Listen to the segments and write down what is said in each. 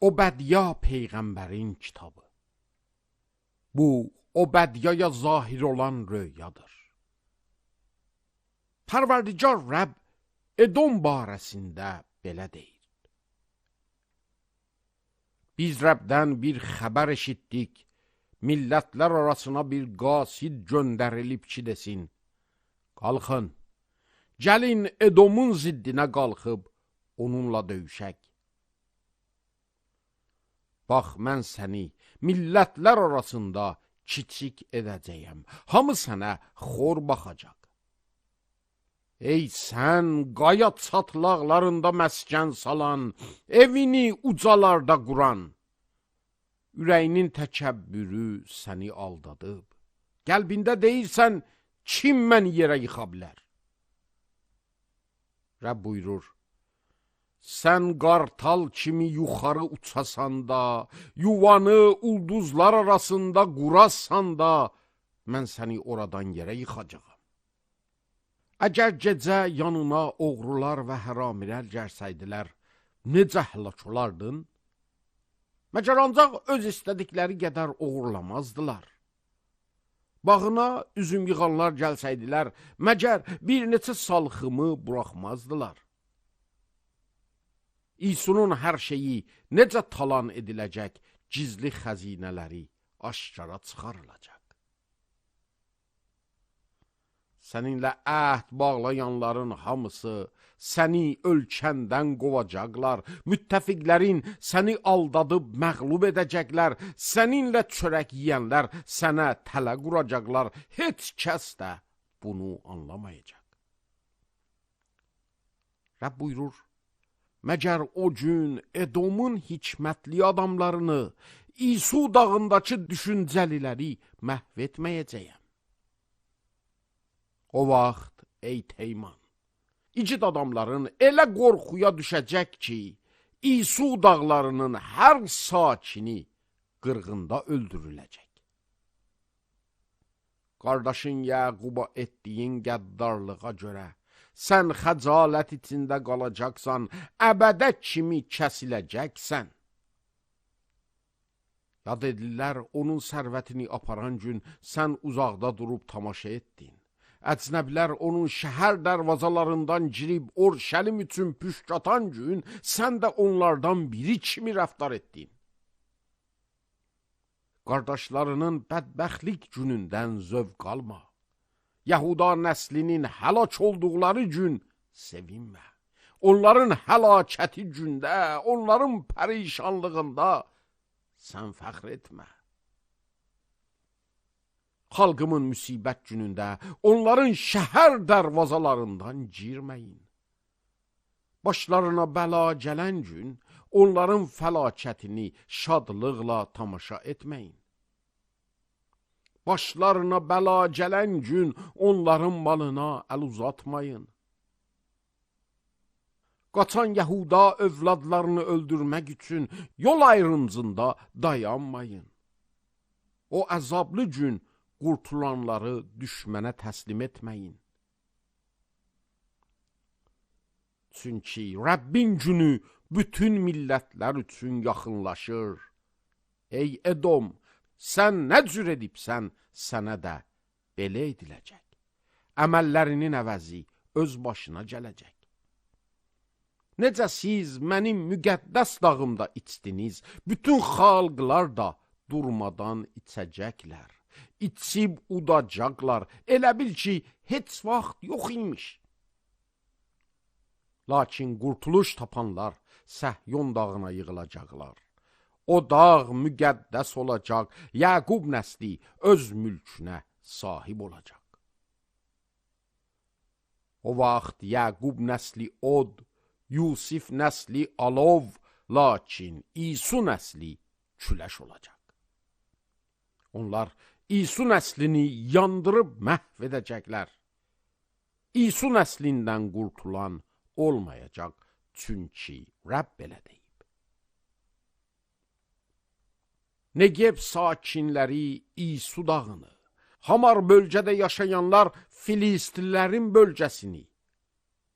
Obədya Peyğəmbərin kitabı. Bu, Obədyaya zahir olan röyadır. Pərverdigar Rəbb Edom barəsində belə deyir. Biz Rəbdən bir xəbər eşitdik, millətlər arasına bir qasid göndərilib ki desin, qalxın, gəlin Edomun ziddinə qalxıb, onunla döyüşək. Bax, mən səni millətlər arasında kiçik edəcəyəm, hamı sənə xor baxacaq. Ey sən, qaya çatlaqlarında məskən salan, evini ucalarda quran, ürəyinin təkəbbürü səni aldadıb, qəlbində deyirsən, kim məni yerə yıxa bilər? Rəbb buyurur, sən qartal kimi yuxarı uçasan da, yuvanı ulduzlar arasında qurasan da, mən səni oradan yerə yıxacağam. Əgər gecə yanına oğrular və həramirər gərsəydilər, necə həlak olardın? Məgər ancaq öz istədikləri qədər oğurlamazdılar. Bağına üzüm yığanlar gəlsəydilər, məgər bir neçə salxımı buraxmazdılar. İsunun hər şeyi necə talan ediləcək, gizli xəzinələri aşkara çıxarılacaq. Səninlə əhd bağlayanların hamısı səni ölkəndən qovacaqlar, müttəfiqlərin səni aldadıb məğlub edəcəklər, səninlə çörək yiyənlər sənə tələ quracaqlar, heç kəs də bunu anlamayacaq. Rəbb buyurur, məgər o gün Edomun hikmətli adamlarını, İsu dağındakı düşüncəliləri məhv etməyəcəyəm. O vaxt, ey Teyman, igid adamların elə qorxuya düşəcək ki, İsu dağlarının hər sakini qırğında öldürüləcək. Qardaşın Yəquba etdiyin qəddarlığa görə, sən xəcalət içində qalacaqsan, əbədə kimi kəsiləcəksən. Yad edirlər, onun sərvətini aparan gün sən uzaqda durub tamaşa etdin. Əcnəblər onun şəhər dərvazalarından girib Orşəlim üçün püşk atan gün, sən də onlardan biri kimi rəftar etdin. Qardaşlarının bədbəxtlik günündən zövq alma. Yahuda nəslinin həlak olduqları gün sevinmə. Onların həlakəti gündə, onların pərişanlığında sən fəxr etmə. Xalqımın müsibət günündə onların şəhər dərvazalarından girməyin. Başlarına bəla gələn gün onların fəlakətini şadlıqla tamaşa etməyin. Başlarına bəla gələn gün onların malına əl uzatmayın. Qaçan Yahuda övladlarını öldürmək üçün yol ayrımcında dayanmayın. O əzablı gün qurtulanları düşmənə təslim etməyin. Çünki Rəbbin günü bütün millətlər üçün yaxınlaşır. Ey Edom, sən nə cür edibsən, sənə də belə ediləcək. Əməllərinin əvəzi öz başına gələcək. Necə siz mənim müqəddəs dağımda içdiniz, bütün xalqlar da durmadan içəcəklər. İçib udacaqlar, elə bil ki, heç vaxt yox imiş. Lakin qurtuluş tapanlar Səhyon dağına yığılacaqlar. O dağ müqəddəs olacaq, Yəqub nəsli öz mülkünə sahib olacaq. O vaxt Yəqub nəsli od, Yusif nəsli alov, lakin İsu nəsli küləş olacaq. Onlar İsu nəslini yandırıb məhv edəcəklər. İsu nəslindən qurtulan olmayacaq, çünki Rəbb belə deyib. Negev sakinləri İsu dağını, Hamar bölgədə yaşayanlar Filistinlərin bölgəsini,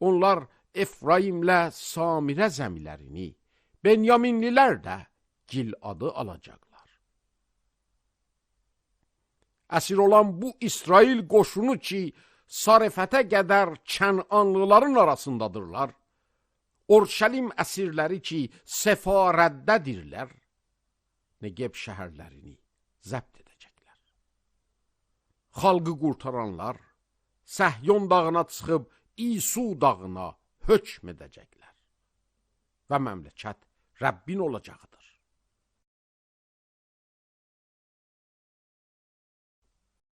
onlar Efraimlə Samirə zəmilərini, Benyaminlilər də Gileadı alacaqlar. Əsir olan bu İsrail qoşunu ki, Sarefətə qədər Kənanlıların arasındadırlar, Orşəlim əsirləri ki, Sefarəddədirlər, Negev şəhərlərini zəbt edəcəklər. Xalqı qurtaranlar Səhyon dağına çıxıb İsu dağına hökm edəcəklər və məmləkət Rəbbin olacaqdır.